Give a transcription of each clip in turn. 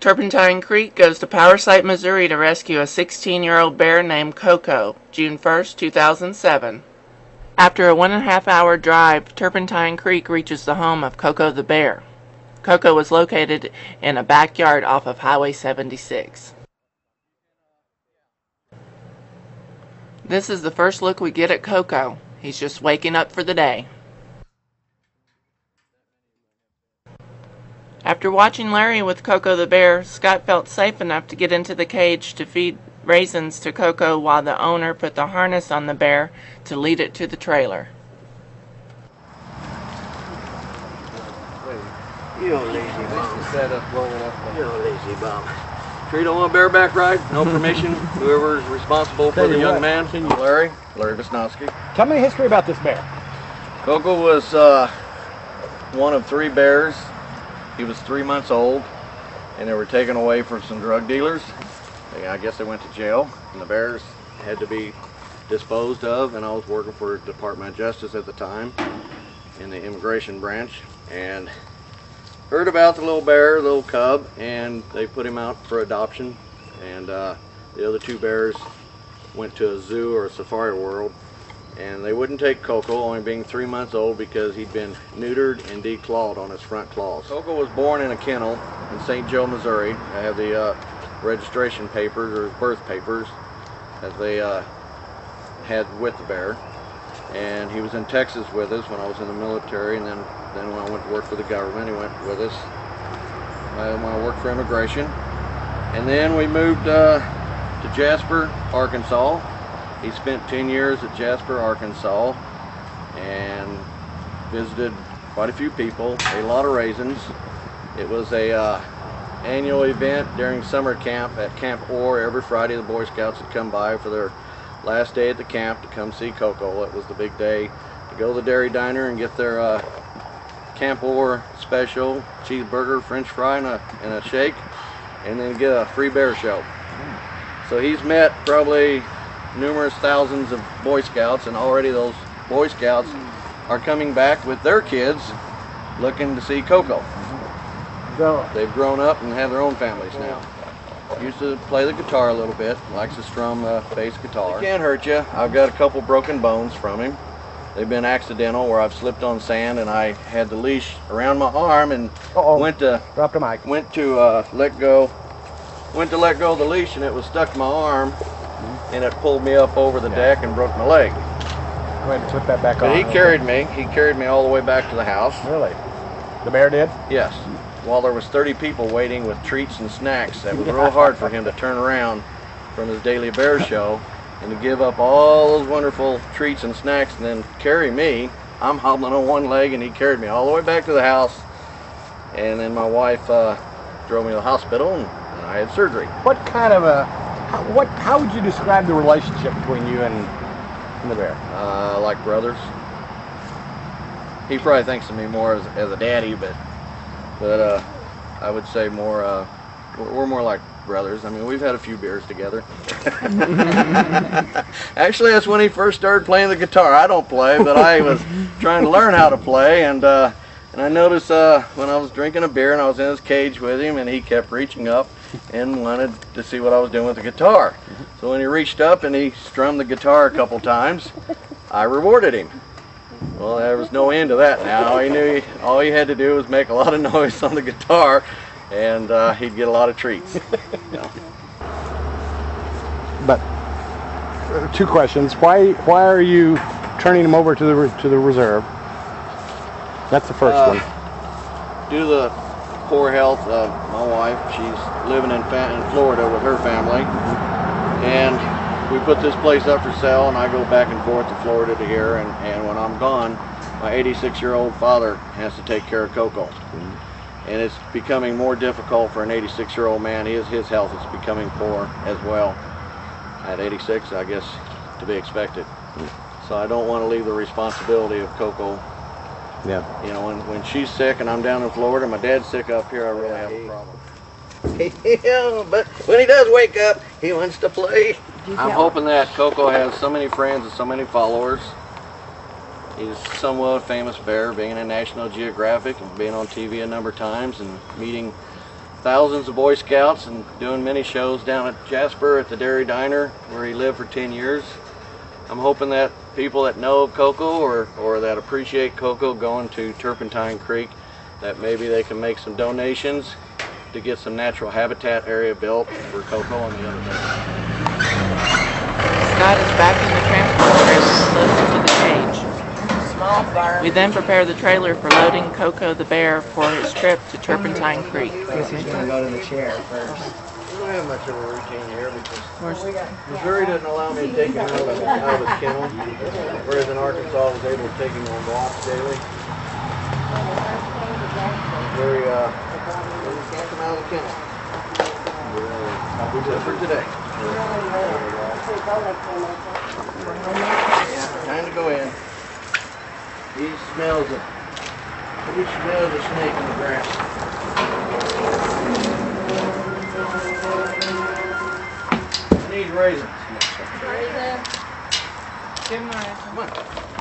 Turpentine Creek goes to Power Site, Missouri to rescue a 16-year-old bear named Coco, June 1, 2007. After a 1.5 hour drive, Turpentine Creek reaches the home of Coco the bear. Coco was located in a backyard off of Highway 76. This is the first look we get at Coco. He's just waking up for the day. After watching Larry with Coco the bear, Scott felt safe enough to get into the cage to feed raisins to Coco while the owner put the harness on the bear to lead it to the trailer. You old lazy bum. You old lazy bum. Sure you don't want a bareback ride? No permission? Whoever's responsible for the young man? Larry Visnowski. Tell me a history about this bear. Coco was one of 3 bears. He was 3 months old, and they were taken away from some drug dealers. I guess they went to jail, and the bears had to be disposed of, and I was working for the Department of Justice at the time in the immigration branch, and heard about the little bear, the little cub, and they put him out for adoption. And the other 2 bears went to a zoo or a safari world, and they wouldn't take Coco, only being 3 months old, because he'd been neutered and declawed on his front claws. Coco was born in a kennel in St. Joe, Missouri. I have the registration papers, or birth papers, that they had with the bear. And he was in Texas with us when I was in the military, and then when I went to work for the government, he went with us when I worked for immigration. And then we moved to Jasper, Arkansas. He spent 10 years at Jasper, Arkansas, and visited quite a few people, ate a lot of raisins. It was a annual event during summer camp at Camp Orr. Every Friday the Boy Scouts would come by for their last day at the camp to come see Coco. It was the big day to go to the dairy diner and get their Camp Orr special cheeseburger, french fry, and a shake, and then get a free bear show. So he's met probably numerous thousands of Boy Scouts, and already those Boy Scouts are coming back with their kids looking to see Coco. They've grown up and have their own families now. Used to play the guitar a little bit, likes to strum bass guitar. He can't hurt you. I've got a couple broken bones from him. They've been accidental, where I've slipped on sand and I had the leash around my arm and went to let go of the leash, and it was stuck to my arm, and it pulled me up over the deck and broke my leg. Go ahead and flip that back on. But he carried me all the way back to the house. Really? The bear did? Yes. While there was 30 people waiting with treats and snacks, that was real hard for him to turn around from his daily bear show and to give up all those wonderful treats and snacks and then carry me. I'm hobbling on one leg, and he carried me all the way back to the house. And then my wife drove me to the hospital, and I had surgery. What kind of how would you describe the relationship between you and the bear? Like brothers. He probably thinks of me more as a daddy, but I would say more, we're more like brothers. I mean, we've had a few beers together. Actually, that's when he first started playing the guitar. I don't play, but I was trying to learn how to play, and I noticed when I was drinking a beer and I was in his cage with him, and he kept reaching up and wanted to see what I was doing with the guitar. So when he reached up and he strummed the guitar a couple times, I rewarded him. Well, there was no end to that now. All he had to do was make a lot of noise on the guitar, and he'd get a lot of treats. Yeah. But 2 questions. Why are you turning him over to the reserve? That's the first one. Due to the poor health of my wife, she's living in Florida with her family, and we put this place up for sale, and I go back and forth to Florida to here, and when I'm gone, my 86-year-old father has to take care of Coco. And it's becoming more difficult for an 86-year-old man. His health is becoming poor as well. At 86, I guess, to be expected. So I don't want to leave the responsibility of Coco. Yeah. You know, when she's sick and I'm down in Florida, my dad's sick up here, I really have a problem. Yeah, but when he does wake up, he wants to play. I'm hoping that Coco has so many friends and so many followers. He's somewhat a famous bear, being in National Geographic and being on TV a number of times and meeting thousands of Boy Scouts and doing many shows down at Jasper at the Dairy Diner where he lived for 10 years. I'm hoping that people that know of Coco or that appreciate Coco going to Turpentine Creek, that maybe they can make some donations to get some natural habitat area built for Coco and the other bears. Scott is back in the transport trailer loaded to the cage. Small farm. We then prepare the trailer for loading Coco the bear for his trip to Turpentine Creek. Guess he's going to go to the chair first. We don't have much of a routine here because Missouri doesn't allow me to take him out of his kennel, whereas in Arkansas I was able to take him on walks daily. Missouri can't come out of the kennel. We did it for today. Yeah, time to go in. He smells a snake in the grass. Need raisins. Come on.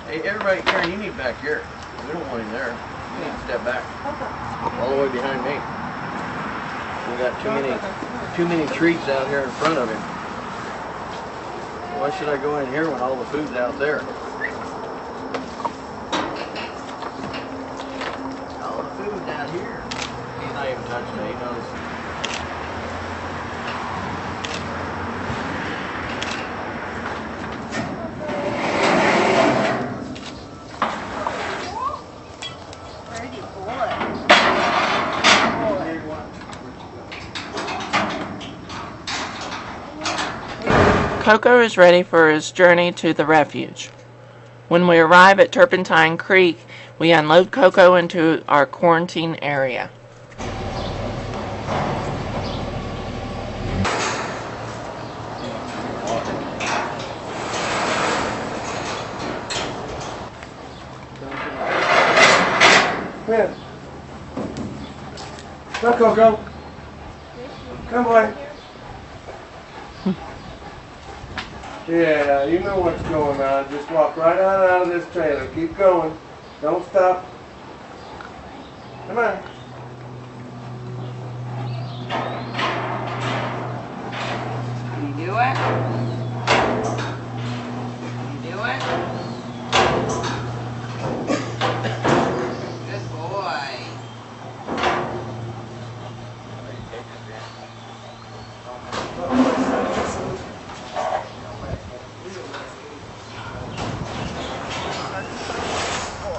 Hey, everybody, Karen, you need back here. We don't want him there. You need to step back. All the way behind me. We got too many treats out here in front of him. Why should I go in here when all the food's out there? All the food's out here. He's not even touching it. He knows. Coco is ready for his journey to the refuge. When we arrive at Turpentine Creek, we unload Coco into our quarantine area. Come here. Come, Coco. Come, boy. Yeah, you know what's going on. Just walk right on out of this trailer. Keep going. Don't stop. Come on. You do it? You do it? Good boy.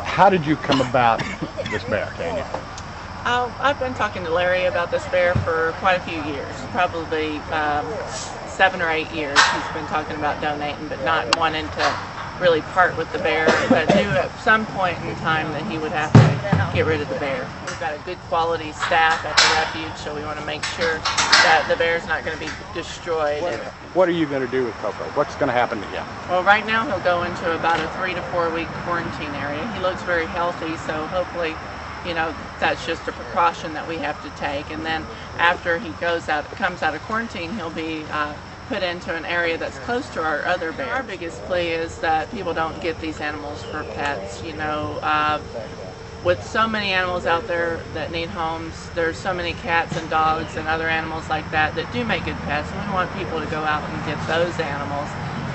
How did you come about this bear, Tanya? I've been talking to Larry about this bear for quite a few years, probably 7 or 8 years. He's been talking about donating, but not wanting to really part with the bear, but knew at some point in time that he would have to get rid of the bear. We've got a good quality staff at the refuge, so we want to make sure that the bear's not going to be destroyed. What are you going to do with Coco? What's going to happen to him? Well, right now he'll go into about a 3 to 4 week quarantine area. He looks very healthy, so hopefully, you know, that's just a precaution that we have to take. And then after he comes out of quarantine, he'll be put into an area that's close to our other bears. Our biggest plea is that people don't get these animals for pets. You know, with so many animals out there that need homes, there's so many cats and dogs and other animals like that that do make good pets, and we want people to go out and get those animals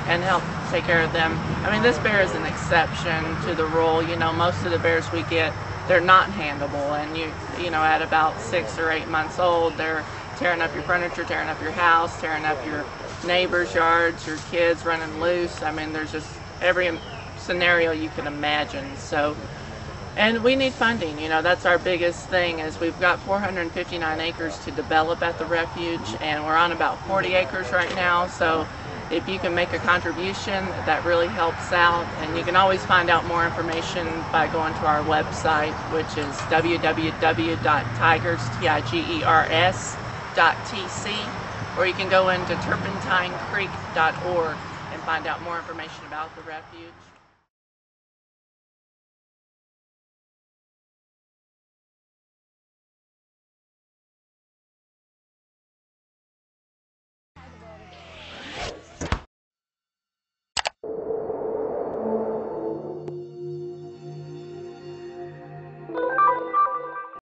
and help take care of them. I mean, this bear is an exception to the rule. You know, most of the bears we get, they're not handleable, and you know, at about 6 or 8 months old, they're tearing up your furniture, tearing up your house, tearing up your neighbors' yards, your kids running loose. I mean, there's just every scenario you can imagine. So, and we need funding. You know, that's our biggest thing, is we've got 459 acres to develop at the refuge, and we're on about 40 acres right now. So if you can make a contribution, that really helps out. And you can always find out more information by going to our website, which is www.tigers.tc, or you can go into turpentinecreek.org and find out more information about the refuge.